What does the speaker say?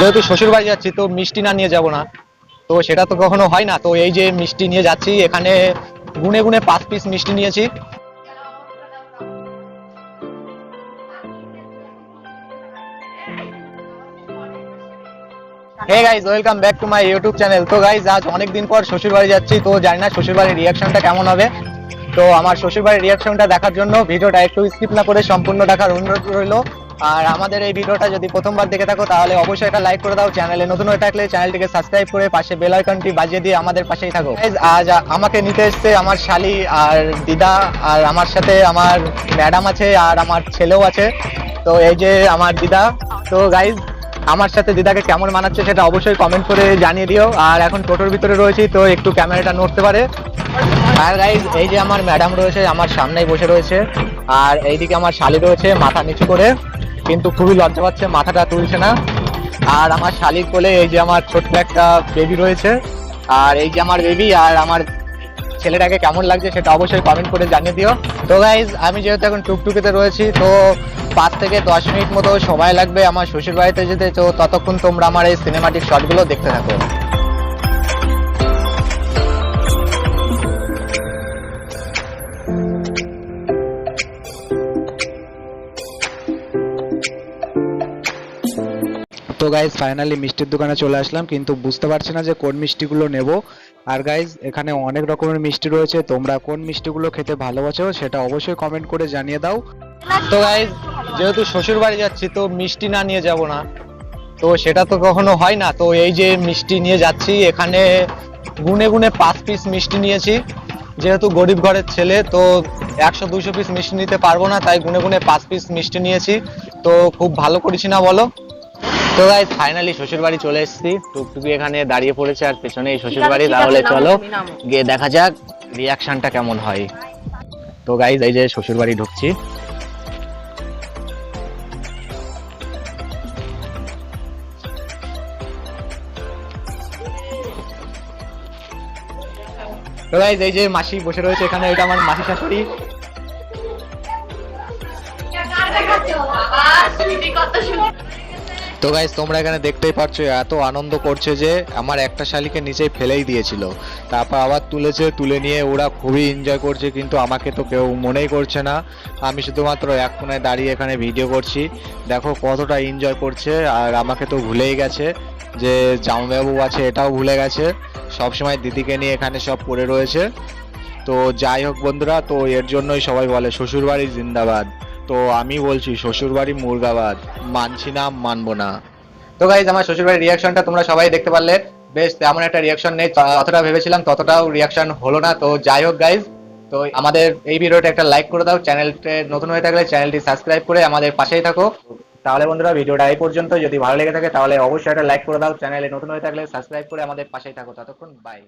যেহেতু শ্বশুর বাড়ি যাচ্ছি তো মিষ্টি না নিয়ে যাব না, তো সেটা তো কখনো হয় না। তো এই যে মিষ্টি নিয়ে যাচ্ছি, এখানে গুনে গুনে 5 পিস মিষ্টি নিয়েছি। Hey guys, welcome back to my YouTube channel. তো গাইজ, আজ অনেকদিন পর শ্বশুর বাড়ি যাচ্ছি, তো জানি না শ্বশুর বাড়ির রিয়াকশনটা কেমন হবে। তো আমার শ্বশুর বাড়ির রিয়াকশনটা দেখার জন্য ভিডিওটা একটু স্কিপ না করে সম্পূর্ণ দেখার অনুরোধ রইল। আর আমাদের এই ভিডিওটা যদি প্রথমবার দেখে থাকো তাহলে অবশ্যই একটা লাইক করে দাও। চ্যানেলে নতুন হয়ে থাকলে চ্যানেলটিকে সাবস্ক্রাইব করে পাশে বেল আইকনটি বাজিয়ে দিয়ে আমাদের পাশেই থাকো। Guys, আজ আমাকে নিতে এসেছে আমার শালি আর দিদা, আর আমার সাথে আমার ম্যাডাম আছে আর আমার ছেলেও আছে। তো এই যে আমার দিদা। তো গাইজ, আমার সাথে দিদাকে কেমন মানাচ্ছে সেটা অবশ্যই কমেন্ট করে জানিয়ে দিও। আর এখন টোটোর ভিতরে রয়েছি, তো একটু ক্যামেরাটা নড়তে পারে। আর গাইজ, এই যে আমার ম্যাডাম রয়েছে আমার সামনেই বসে রয়েছে, আর এইদিকে আমার শালি রয়েছে মাথা নিচু করে, কিন্তু খুবই লজ্জা পাচ্ছে, মাথাটা তুলছে না। আর আমার শালির কোলে এই যে আমার ছোট্ট একটা বেবি রয়েছে, আর এই যে আমার বেবি। আর আমার ছেলেটাকে কেমন লাগছে সেটা অবশ্যই কমেন্ট করে জানিয়ে দিও। তো গাইজ, আমি যেহেতু এখন টুকটুকিতে রয়েছি, তো 5 থেকে 10 মিনিট মতো সময় লাগবে আমার শ্বশুর বাড়িতে যেতে। তো ততক্ষণ তোমরা আমার এই সিনেমাটিক শটগুলো দেখতে থাকো। তো গাইজ, ফাইনালি মিষ্টির দোকানে চলে আসলাম, কিন্তু বুঝতে পারছি না যে কোন মিষ্টিগুলো নেব। আর গাইজ, এখানে অনেক রকমের মিষ্টি রয়েছে, তোমরা কোন মিষ্টিগুলো খেতে ভালোবাসো সেটা অবশ্যই কমেন্ট করে জানিয়ে দাও। তো গাইজ, যেহেতু শ্বশুর বাড়ি যাচ্ছি তো মিষ্টি না নিয়ে যাব না, তো সেটা তো কখনো হয় না। তো এই যে মিষ্টি নিয়ে যাচ্ছি, এখানে গুনে গুনে 5 পিস মিষ্টি নিয়েছি। যেহেতু গরিব ঘরের ছেলে, তো 100-200 পিস মিষ্টি নিতে পারবো না, তাই গুনে গুনে 5 পিস মিষ্টি নিয়েছি। তো খুব ভালো করেছি না বলো? তো গাইস, ফাইনালি শ্বশুর বাড়ি চলে এসেছি। টুকটুকি এখানে দাঁড়িয়ে পড়েছে আর পেছনেই শ্বশুর বাড়ি। তাহলে চলো গিয়ে দেখা যাক রিয়াকশনটা কেমন হয়। তো গাইস, এই যে শ্বশুর বাড়ি ঢুকছি। তো গাইস, এই যে মাসি বসে রয়েছে এখানে, এটা আমার মাসি শাশুড়ি। তো গাইজ, তোমরা এখানে দেখতেই পাচ্ছ এত আনন্দ করছে যে আমার একটা শালিকে নিচেই ফেলেই দিয়েছিল, তারপর আবার তুলেছে, তুলে নিয়ে ওরা খুবই এনজয় করছে, কিন্তু আমাকে তো কেউ মনেই করছে না। আমি শুধুমাত্র এক কোণায় দাঁড়িয়ে এখানে ভিডিও করছি। দেখো কতটা এনজয় করছে, আর আমাকে তো ভুলেই গেছে যে জামাইবাবু আছে, এটাও ভুলে গেছে। সবসময় দিদিকে নিয়ে এখানে সব পড়ে রয়েছে। তো যাই হোক বন্ধুরা, তো এর জন্যই সবাই বলে শ্বশুরবাড়ি জিন্দাবাদ। তো আমি বলছি শ্বশুরবাড়ি মুর্গাবাদ, মানছি না, মানবো না। তো গাইজ, আমার শ্বশুর বাড়ির রিয়াকশনটা তোমরা সবাই দেখতে পারলে। বেশ তেমন একটা রিয়াকশন নেই, যতটা ভেবেছিলাম ততটাও রিয়াকশন হলো না। তো যাই হোক গাইজ, তো আমাদের এই ভিডিওটা একটা লাইক করে দাও। চ্যানেলটা নতুন হয়ে থাকলে চ্যানেলটি সাবস্ক্রাইব করে আমাদের পাশেই থাকো। তাহলে বন্ধুরা, ভিডিওটা এই পর্যন্ত। যদি ভালো লেগে থাকে তাহলে অবশ্যই একটা লাইক করে দাও। চ্যানেলে নতুন হয়ে থাকলে সাবস্ক্রাইব করে আমাদের পাশেই থাকো। ততক্ষণ বাই।